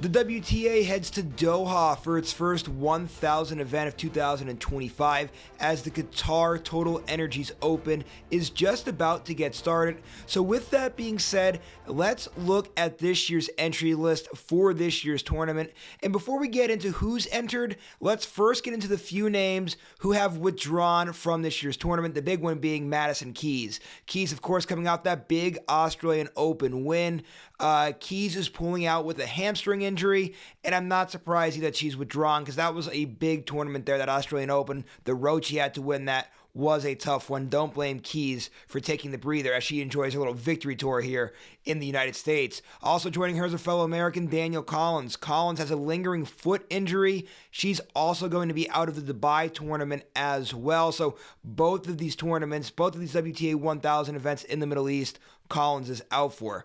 The WTA heads to Doha for its first 1,000 event of 2025 as the Qatar Total Energies Open is just about to get started. So with that being said, let's look at this year's entry list for this year's tournament. And before we get into who's entered, let's first get into the few names who have withdrawn from this year's tournament, the big one being Madison Keys. Keys, of course, coming off that big Australian Open win. Keys is pulling out with a hamstring injury, and I'm not surprised that she's withdrawn because that was a big tournament there, that Australian Open. The road she had to win that was a tough one. Don't blame Keys for taking the breather as she enjoys her little victory tour here in the United States. Also joining her is a fellow American, Danielle Collins. Collins has a lingering foot injury. She's also going to be out of the Dubai tournament as well. So both of these tournaments, both of these WTA 1000 events in the Middle East, Collins is out for.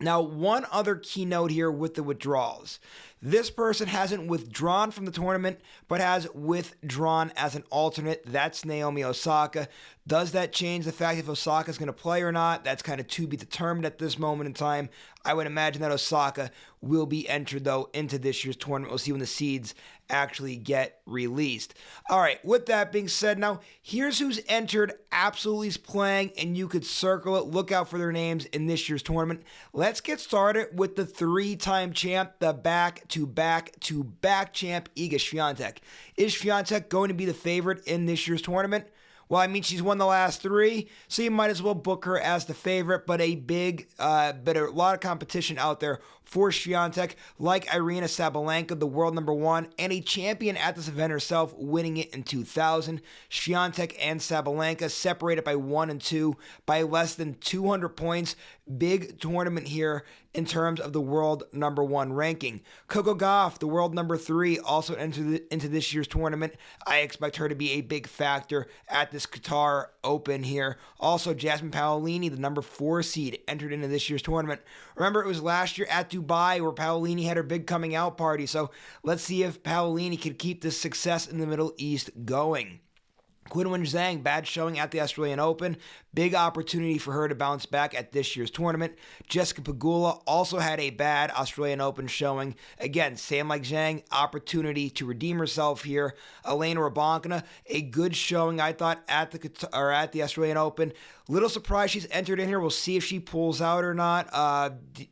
Now, one other keynote here with the withdrawals. This person hasn't withdrawn from the tournament, but has withdrawn as an alternate. That's Naomi Osaka. Does that change the fact if Osaka is going to play or not? That's kind of to be determined at this moment in time. I would imagine that Osaka will be entered, though, into this year's tournament. We'll see when the seeds actually get released. All right, with that being said, now here's who's entered, absolutely is playing, and you could circle it. Look out for their names in this year's tournament. Let's get started with the three-time champ, the back-to-back-to-back champ, Iga Swiatek. Is Swiatek going to be the favorite in this year's tournament? Well, I mean, she's won the last three, so you might as well book her as the favorite, but a lot of competition out there for Swiatek, like Aryna Sabalenka, the world #1, and a champion at this event herself, winning it in 2000. Swiatek and Sabalenka separated by 1 and 2 by less than 200 points. Big tournament here in terms of the world #1 ranking. Coco Gauff, the world #3, also entered into this year's tournament. I expect her to be a big factor at this Qatar Open here. Also, Jasmine Paolini, the #4 seed, entered into this year's tournament. Remember, it was last year at Dubai where Paolini had her big coming out party, so let's see if Paolini can keep this success in the Middle East going. Qinwen Zheng, bad showing at the Australian Open. Big opportunity for her to bounce back at this year's tournament. Jessica Pegula also had a bad Australian Open showing. Again, same like Zheng, opportunity to redeem herself here. Elena Rybakina, a good showing, I thought, at the Australian Open. Little surprised she's entered in here. We'll see if she pulls out or not.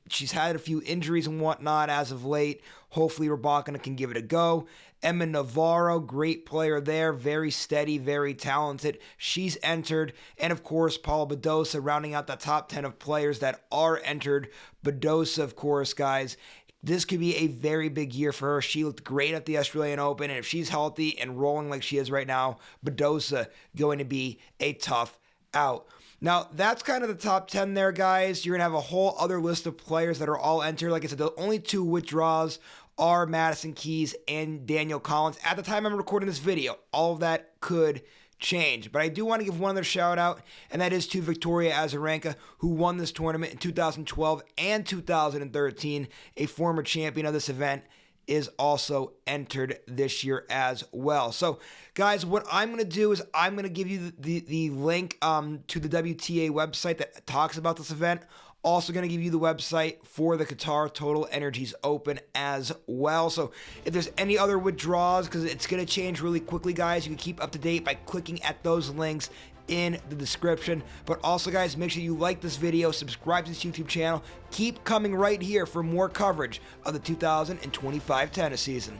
She's had a few injuries and whatnot as of late. Hopefully Rybakina can give it a go. Navarro, great player there, very steady, very talented. She's entered. And of course, Paula Badosa rounding out the top 10 of players that are entered. Badosa, of course, guys. This could be a very big year for her. She looked great at the Australian Open, and if she's healthy and rolling like she is right now, Badosa going to be a tough out. Now, that's kind of the top 10 there, guys. You're going to have a whole other list of players that are all entered. Like I said, the only two withdrawals are Madison Keys and Danielle Collins. At the time I'm recording this video, all of that could change. But I do want to give one other shout out, and that is to Victoria Azarenka, who won this tournament in 2012 and 2013. A former champion of this event is also entered this year as well. So, guys, what I'm going to do is I'm going to give you the link to the WTA website that talks about this event. Also going to give you the website for the Qatar Total Energies Open as well. So if there's any other withdrawals, because it's going to change really quickly, guys, you can keep up to date by clicking at those links in the description. But also, guys, make sure you like this video, subscribe to this YouTube channel. Keep coming right here for more coverage of the 2025 tennis season.